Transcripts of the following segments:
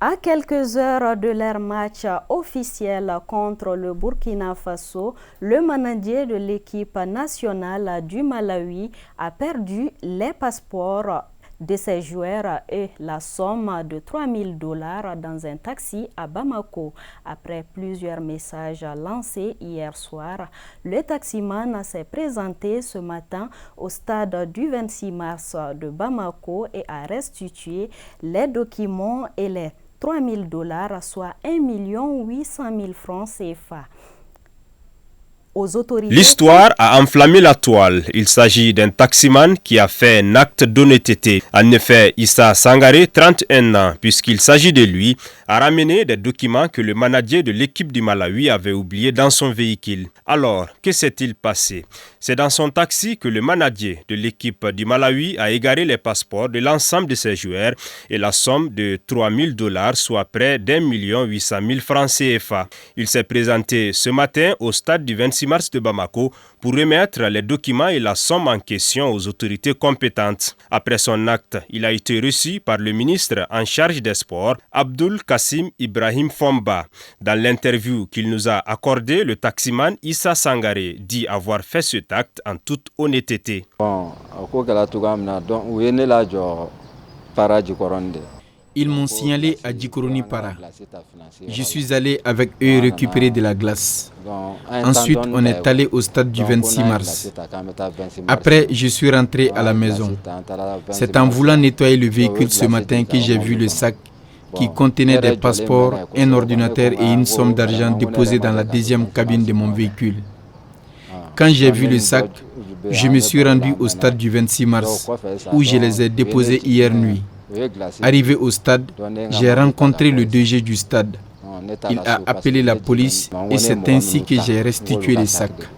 À quelques heures de leur match officiel contre le Burkina Faso, le manager de l'équipe nationale du Malawi a perdu les passeports de ses joueurs et la somme de $3000 dans un taxi à Bamako. Après plusieurs messages lancés hier soir, le taximan s'est présenté ce matin au stade du 26 mars de Bamako et a restitué les documents et les $3000, soit 1 800 000 francs CFA. Aux autorités. L'histoire a enflammé la toile. Il s'agit d'un taximan qui a fait un acte d'honnêteté. En effet, Issa Sangaré, 31 ans, puisqu'il s'agit de lui, a ramené des documents que le manager de l'équipe du Malawi avait oubliés dans son véhicule. Alors, que s'est-il passé? C'est dans son taxi que le manager de l'équipe du Malawi a égaré les passeports de l'ensemble de ses joueurs et la somme de $3000, soit près d'1 800 000 francs CFA. Il s'est présenté ce matin au stade du 26 mars de Bamako pour remettre les documents et la somme en question aux autorités compétentes. Après son acte, il a été reçu par le ministre en charge des sports, Abdul Kassim Ibrahim Fomba. Dans l'interview qu'il nous a accordé, le taximan Issa Sangaré dit avoir fait cet acte en toute honnêteté. Ils m'ont signalé à Djikoroni Para. Je suis allé avec eux récupérer de la glace. Ensuite, on est allé au stade du 26 mars. Après, je suis rentré à la maison. C'est en voulant nettoyer le véhicule ce matin que j'ai vu le sac qui contenait des passeports, un ordinateur et une somme d'argent déposés dans la deuxième cabine de mon véhicule. Quand j'ai vu le sac, je me suis rendu au stade du 26 mars où je les ai déposés hier nuit. Arrivé au stade, j'ai rencontré le DG du stade. Il a appelé la police et c'est ainsi que j'ai restitué les sacs.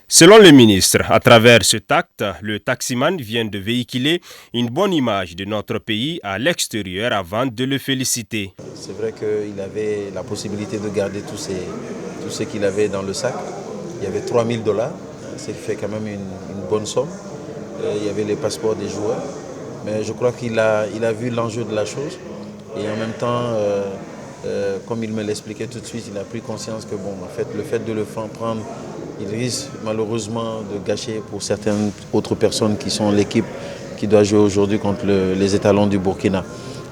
Selon le ministre, à travers cet acte, le taximan vient de véhiculer une bonne image de notre pays à l'extérieur avant de le féliciter. C'est vrai qu'il avait la possibilité de garder tout ce qu'il avait dans le sac. Il y avait $3000, ce qui fait quand même une bonne somme. Il y avait les passeports des joueurs. Mais je crois qu'il a vu l'enjeu de la chose. Et en même temps, comme il me l'expliquait tout de suite, il a pris conscience que le fait de le prendre, il risque malheureusement de gâcher pour certaines autres personnes qui sont l'équipe qui doit jouer aujourd'hui contre les étalons du Burkina.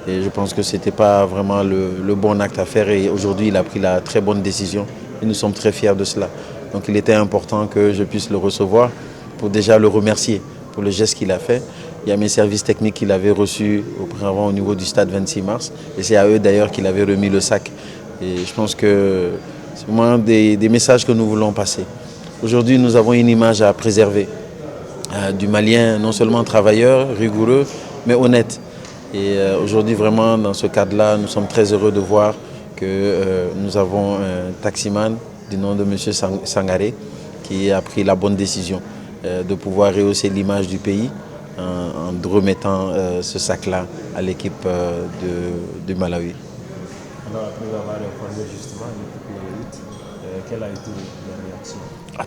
Et je pense que ce n'était pas vraiment le bon acte à faire. Et aujourd'hui, il a pris la très bonne décision. Et nous sommes très fiers de cela. Donc il était important que je puisse le recevoir pour déjà le remercier pour le geste qu'il a fait. Il y a mes services techniques qu'il avait reçus auparavant au niveau du stade 26 mars. Et c'est à eux d'ailleurs qu'il avait remis le sac. Et je pense que c'est vraiment des messages que nous voulons passer. Aujourd'hui, nous avons une image à préserver du Malien, non seulement travailleur, rigoureux, mais honnête. Et aujourd'hui, vraiment, dans ce cadre-là, nous sommes très heureux de voir que nous avons un taximan du nom de M. Sangaré qui a pris la bonne décision de pouvoir rehausser l'image du pays en remettant ce sac-là à l'équipe du Malawi. Alors après avoir informé justement l'équipe Malawi, quelle a été la réaction?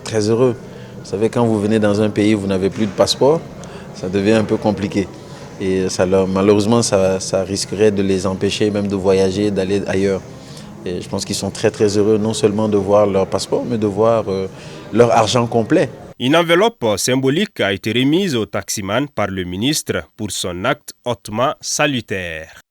Très heureux. Vous savez, quand vous venez dans un pays où vous n'avez plus de passeport, ça devient un peu compliqué. Et malheureusement, ça risquerait de les empêcher même de voyager, d'aller ailleurs. Et je pense qu'ils sont très très heureux non seulement de voir leur passeport, mais de voir leur argent complet. Une enveloppe symbolique a été remise au taximan par le ministre pour son acte hautement salutaire.